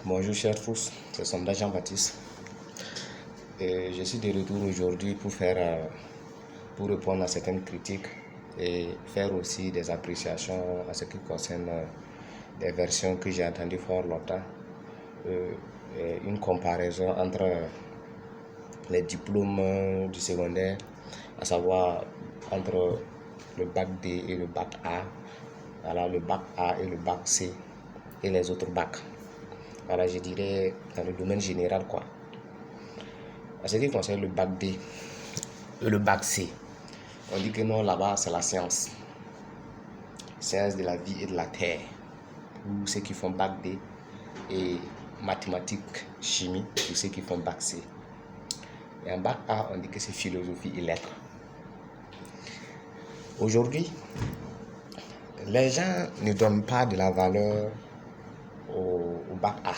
Bonjour chers tous, c'est Sondage Jean-Baptiste. Je suis de retour aujourd'hui pour répondre à certaines critiques et faire aussi des appréciations à ce qui concerne des versions que j'ai entendues fort longtemps. Une comparaison entre les diplômes du secondaire, à savoir entre le bac D et le bac A, voilà, le bac A et le bac C et les autres bacs. Voilà, je dirais dans le domaine général quoi. En ce qui concerne le bac D et le bac C, on dit que non, là-bas c'est la science. Science de la vie et de la terre. Pour ceux qui font bac D et mathématiques, chimie, pour ceux qui font bac C. Et en bac A, on dit que c'est philosophie et lettres. Aujourd'hui, les gens ne donnent pas de la valeur au bac A.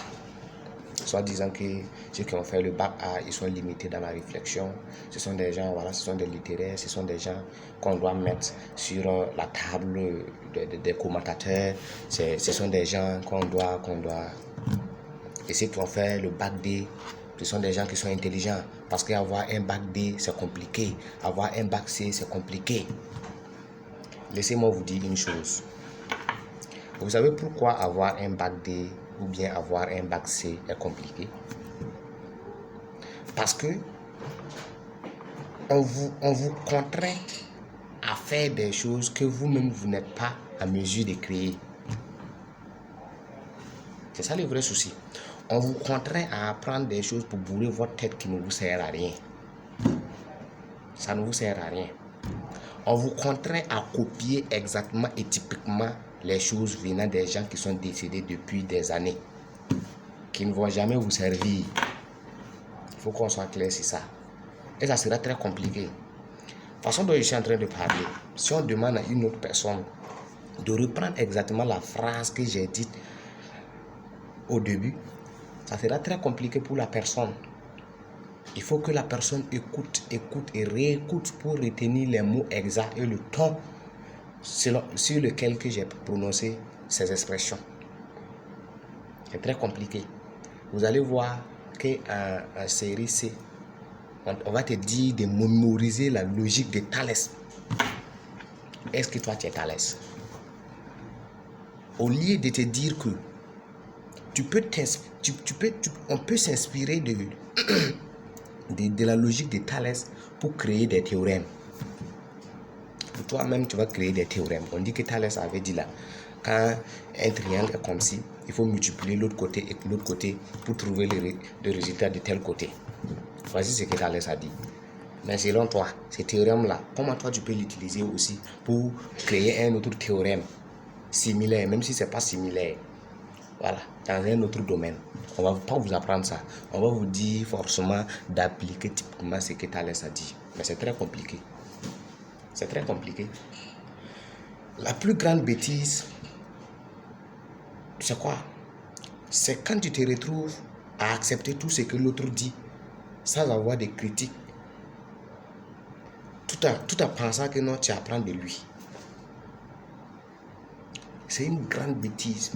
Soit disant que ceux qui ont fait le bac A, ils sont limités dans la réflexion. Ce sont des gens, voilà, ce sont des littéraires, ce sont des gens qu'on doit mettre sur la table des commentateurs. Ce sont des gens qu'on doit... Et ceux qui ont fait le bac D, ce sont des gens qui sont intelligents. Parce qu'avoir un bac D, c'est compliqué. Avoir un bac C, c'est compliqué. Laissez-moi vous dire une chose. Vous savez pourquoi avoir un bac D ou bien avoir un bac C est compliqué? Parce que on vous contraint à faire des choses que vous-même vous n'êtes pas à mesure de créer. C'est ça le vrai souci. On vous contraint à apprendre des choses pour bourrer votre tête qui ne vous sert à rien. Ça ne vous sert à rien. On vous contraint à copier exactement et typiquement les choses venant des gens qui sont décédés depuis des années, qui ne vont jamais vous servir. Il faut qu'on soit clair sur ça. Et ça sera très compliqué. De la façon dont je suis en train de parler, si on demande à une autre personne de reprendre exactement la phrase que j'ai dite au début, ça sera très compliqué pour la personne. Il faut que la personne écoute et réécoute pour retenir les mots exacts et le ton sur lequel j'ai prononcé ces expressions. C'est très compliqué. Vous allez voir qu'en série C, on va te dire de mémoriser la logique de Thalès. Est-ce que toi tu es Thalès? Au lieu de te dire que on peut s'inspirer de la logique de Thalès pour créer des théorèmes. Toi-même, tu vas créer des théorèmes. On dit que Thalès avait dit là, quand un triangle est comme ci, il faut multiplier l'autre côté et l'autre côté pour trouver le résultat de tel côté. Voici ce que Thalès a dit. Mais selon toi, ce théorème-là, comment toi tu peux l'utiliser aussi pour créer un autre théorème similaire, même si ce n'est pas similaire? Voilà, dans un autre domaine. On ne va pas vous apprendre ça. On va vous dire forcément d'appliquer typiquement ce que Thalès a dit. Mais c'est très compliqué. C'est très compliqué. La plus grande bêtise, c'est quoi? C'est quand tu te retrouves à accepter tout ce que l'autre dit sans avoir de critiques. Tout en pensant que non, tu apprends de lui. C'est une grande bêtise.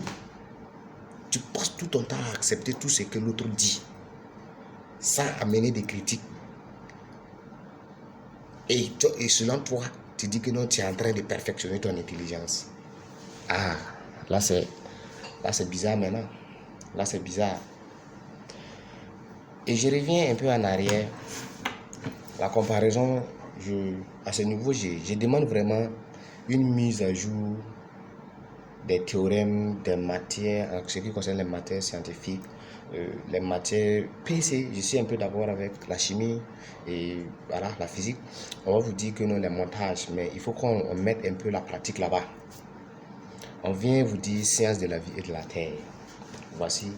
Tu passes tout ton temps à accepter tout ce que l'autre dit sans amener des critiques. Et selon toi, tu dis que non, tu es en train de perfectionner ton intelligence. Ah, là c'est bizarre maintenant. Là c'est bizarre. Et je reviens un peu en arrière. La comparaison, à ce niveau, je demande vraiment une mise à jour des théorèmes, des matières, en ce qui concerne les matières scientifiques, les matières PC. Je suis un peu d'accord avec la chimie et voilà, la physique. On va vous dire que non, les montages, mais il faut qu'on mette un peu la pratique là-bas. On vient vous dire science de la vie et de la terre. Voici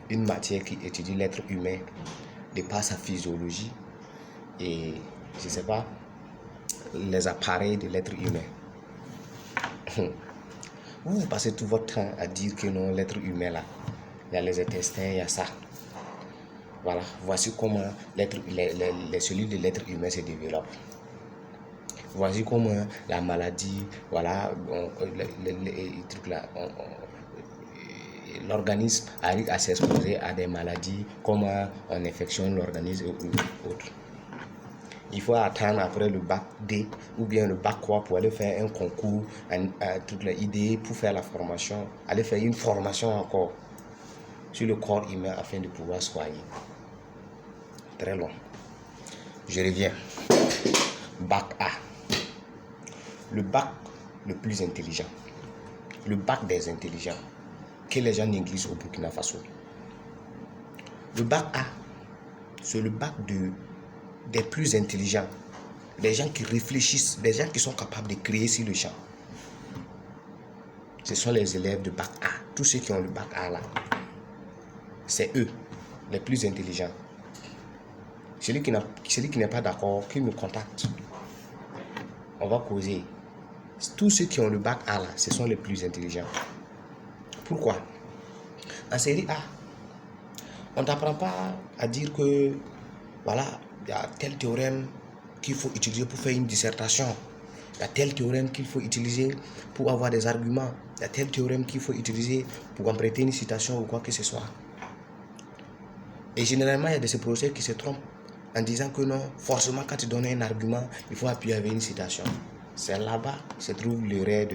une matière qui étudie l'être humain de par sa physiologie et, je ne sais pas, les appareils de l'être humain. Vous passez tout votre temps à dire que non, l'être humain là, il y a les intestins, il y a ça. Voilà, voici comment les cellules de l'être humain se développent. Voici comment la maladie, voilà, les trucs là, l'organisme arrive à s'exposer à des maladies comme une infection de l'organisme ou autre. Il faut attendre après le bac D ou bien le bac quoi pour aller faire un concours, toute l'idée pour faire la formation, aller faire une formation encore sur le corps humain afin de pouvoir soigner. Très long. Je reviens. Bac A. Le bac le plus intelligent. Le bac des intelligents que les gens négligent au Burkina Faso. Le bac A, c'est le bac des plus intelligents, des gens qui réfléchissent, des gens qui sont capables de créer sur le champ. Ce sont les élèves de bac A. Tous ceux qui ont le bac A là, c'est eux, les plus intelligents. Celui qui n'est pas d'accord, qu'il me contacte. On va causer. Tous ceux qui ont le bac A là, ce sont les plus intelligents. Pourquoi? En série A, on ne t'apprend pas à dire que, voilà, il y a tel théorème qu'il faut utiliser pour faire une dissertation. Il y a tel théorème qu'il faut utiliser pour avoir des arguments. Il y a tel théorème qu'il faut utiliser pour compléter une citation ou quoi que ce soit. Et généralement, il y a de ces professeurs qui se trompent en disant que non, forcément, quand tu donnes un argument, il faut appuyer avec une citation. C'est là-bas que se trouve l'erreur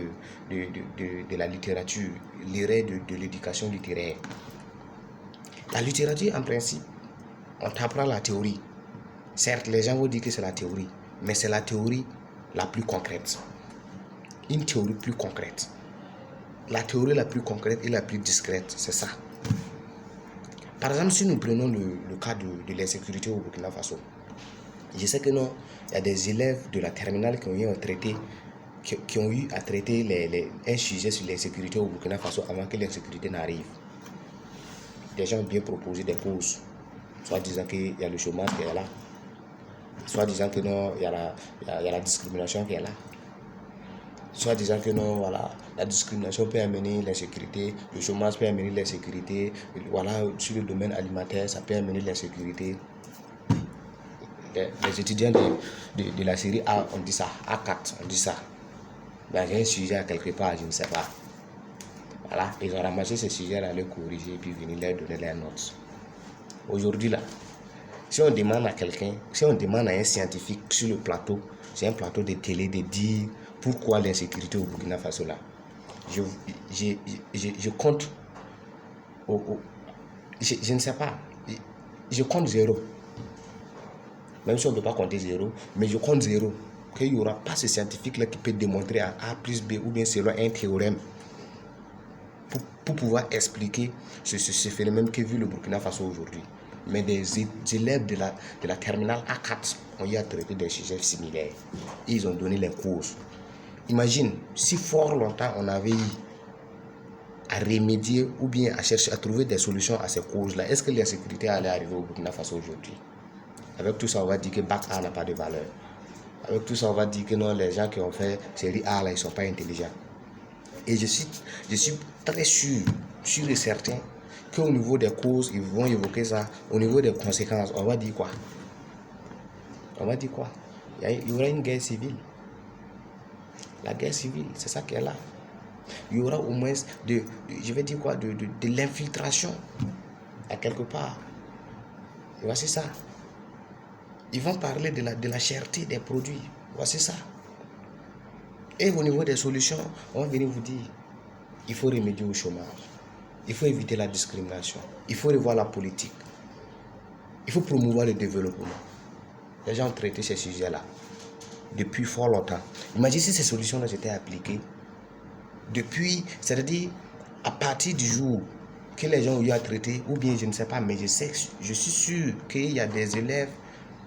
de la littérature, l'erreur de l'éducation littéraire. La littérature, en principe, on t'apprend la théorie. Certes, les gens vont dire que c'est la théorie, mais c'est la théorie la plus concrète. Une théorie plus concrète. La théorie la plus concrète et la plus discrète, c'est ça. Par exemple, si nous prenons le cas de l'insécurité au Burkina Faso, je sais que non, il y a des élèves de la terminale qui ont eu à traiter un sujet sur l'insécurité au Burkina Faso avant que l'insécurité n'arrive. Des gens ont bien proposé des causes, soit disant qu'il y a le chômage qui est là, soit disant que non, il y a la discrimination qui est là, soit disant que non, voilà, la discrimination peut amener l'insécurité, le chômage peut amener l'insécurité, voilà, sur le domaine alimentaire, ça peut amener l'insécurité. Les étudiants de la série A, on dit ça, A4, on dit ça. Ben, j'ai un sujet à quelque part, je ne sais pas. Voilà, ils ont ramassé ce sujet-là, le corriger et puis venir leur donner leurs notes. Aujourd'hui, là, si on demande à quelqu'un, si on demande à un scientifique sur le plateau, c'est un plateau de télé, de dire pourquoi l'insécurité au Burkina Faso là, je compte, je ne sais pas, je compte zéro. Même si on ne peut pas compter zéro, mais je compte zéro. Qu'il n'y aura pas ce scientifique-là qui peut démontrer à A plus B ou bien selon un théorème pour pouvoir expliquer ce phénomène que vit le Burkina Faso aujourd'hui. Mais des élèves de la terminale A4 ont eu à traiter des sujets similaires. Et ils ont donné les causes. Imagine, si fort longtemps on avait eu à remédier ou bien à chercher à trouver des solutions à ces causes-là, est-ce que l'insécurité allait arriver au Burkina Faso aujourd'hui? Avec tout ça, on va dire que Bac A n'a pas de valeur. Avec tout ça, on va dire que non, les gens qui ont fait série A, là, ils ne sont pas intelligents. Et je suis très sûr et certain qu'au niveau des causes, ils vont évoquer ça. Au niveau des conséquences, on va dire quoi? On va dire quoi? Il y aura une guerre civile. La guerre civile, c'est ça qui est là. Il y aura au moins je vais dire quoi? De l'infiltration à quelque part. Et voici ça. Ils vont parler de la cherté des produits. Voici ça. Et au niveau des solutions, on va venir vous dire, il faut remédier au chômage. Il faut éviter la discrimination. Il faut revoir la politique. Il faut promouvoir le développement. Les gens ont traité ces sujets-là depuis fort longtemps. Imaginez si ces solutions-là étaient appliquées depuis, c'est-à-dire à partir du jour que les gens ont eu à traiter, ou bien je ne sais pas, mais je suis sûr qu'il y a des élèves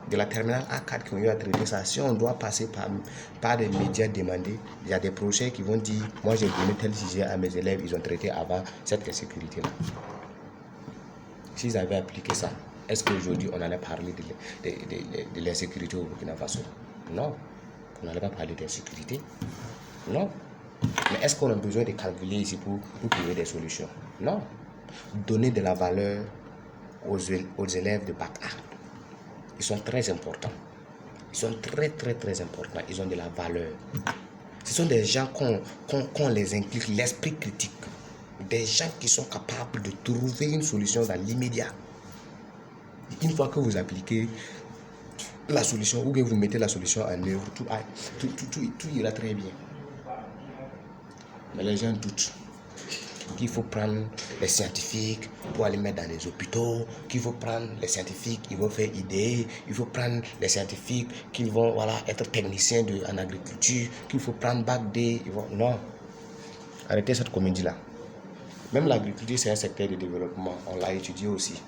de la terminale A4 qui ont eu à traiter ça. Si on doit passer par des médias demandés, il y a des projets qui vont dire, moi j'ai donné tel sujet à mes élèves, ils ont traité avant cette insécurité-là. S'ils avaient appliqué ça, est-ce qu'aujourd'hui on allait parler de l'insécurité au Burkina Faso? Non. On n'allait pas parler d'insécurité. Non. Mais est-ce qu'on a besoin de calculer ici pour trouver des solutions? Non. Donner de la valeur aux élèves de Bac A. Ils sont très importants. Ils sont très, très, très importants. Ils ont de la valeur. Ce sont des gens qu'on les implique l'esprit critique. des gens qui sont capables de trouver une solution dans l'immédiat. Une fois que vous appliquez la solution ou bien vous mettez la solution en œuvre, tout ira très bien. Mais les gens doutent qu'il faut prendre les scientifiques pour aller mettre dans les hôpitaux, qu'il faut prendre les scientifiques qui vont faire idée, il faut prendre les scientifiques qui vont être techniciens en agriculture, qu'il faut prendre bac D. Non, arrêtez cette comédie-là. Même l'agriculture, c'est un secteur de développement, on l'a étudié aussi.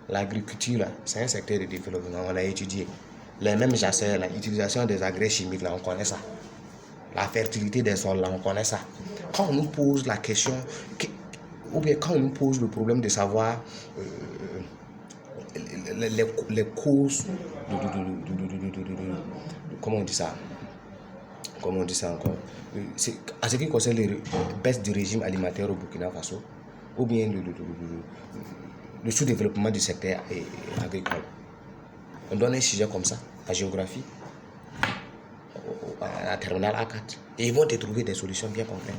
L'agriculture, c'est un secteur de développement, on l'a étudié. Les mêmes chasseurs, l'utilisation des engrais chimiques, là, on connaît ça. La fertilité des sols, là, on connaît ça. Quand on nous pose la question, ou bien quand on nous pose le problème de savoir les causes comment on dit ça encore, à ce qui concerne les baisses du régime alimentaire au Burkina Faso, ou bien le sous-développement du secteur agricole. On donne un sujet comme ça, la géographie, à la terminale A4, et ils vont te trouver des solutions bien concrètes.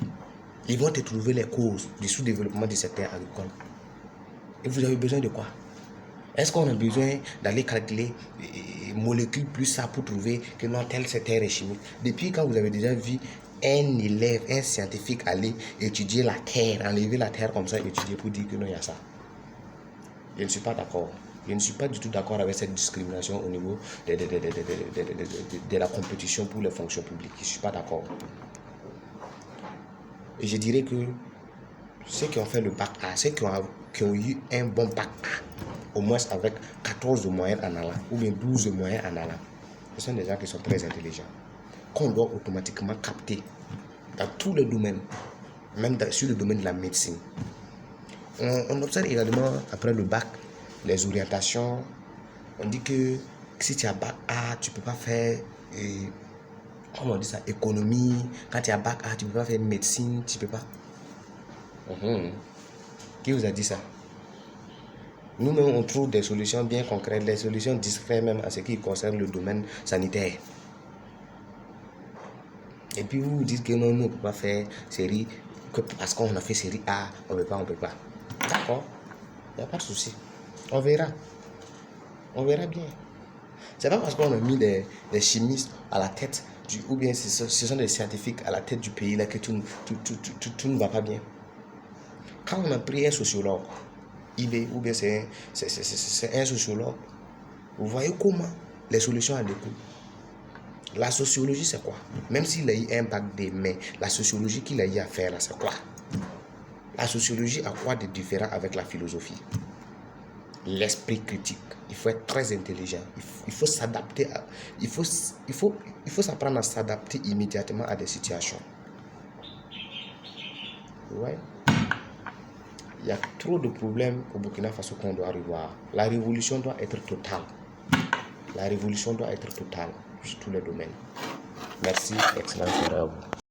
Ils vont te trouver les causes du sous-développement du secteur agricole. Et vous avez besoin de quoi? Est-ce qu'on a besoin d'aller calculer molécules plus ça pour trouver que non, tel secteur est chimique? Depuis quand vous avez déjà vu un élève, un scientifique aller étudier la terre, enlever la terre comme ça, étudier pour dire que non, il y a ça? Je ne suis pas d'accord. Je ne suis pas du tout d'accord avec cette discrimination au niveau de la compétition pour les fonctions publiques. Je ne suis pas d'accord. Et je dirais que ceux qui ont fait le bac A, ceux qui ont eu un bon bac A, au moins avec 14 de moyenne en allant, ou bien 12 de moyenne en allant, ce sont des gens qui sont très intelligents, qu'on doit automatiquement capter dans tous les domaines, même sur le domaine de la médecine. On observe également, après le bac, les orientations. On dit que si tu as bac A, tu ne peux pas faire, comment on dit ça, économie. Quand tu as bac A, tu ne peux pas faire médecine, tu ne peux pas. Qui vous a dit ça? Nous-mêmes, on trouve des solutions bien concrètes, des solutions discrètes même à ce qui concerne le domaine sanitaire. Et puis vous vous dites que non, nous, on ne peut pas faire série, que parce qu'on a fait série A, on ne peut pas. D'accord, il n'y a pas de souci. On verra. On verra bien. C'est pas parce qu'on a mis des chimistes à la tête, ou bien ce sont des scientifiques à la tête du pays là que tout ne va pas bien. Quand on a pris un sociologue, ou bien c'est un sociologue, vous voyez comment les solutions en découlent. La sociologie, c'est quoi? Même s'il a eu un bac D, mais la sociologie qu'il a eu à faire là, c'est quoi? La sociologie a quoi de différent avec la philosophie? L'esprit critique. Il faut être très intelligent. Il faut s'adapter. Il faut s'apprendre à s'adapter immédiatement à des situations. Ouais. Il y a trop de problèmes au Burkina Faso qu'on doit revoir. La révolution doit être totale. La révolution doit être totale sur tous les domaines. Merci, excellence à vous.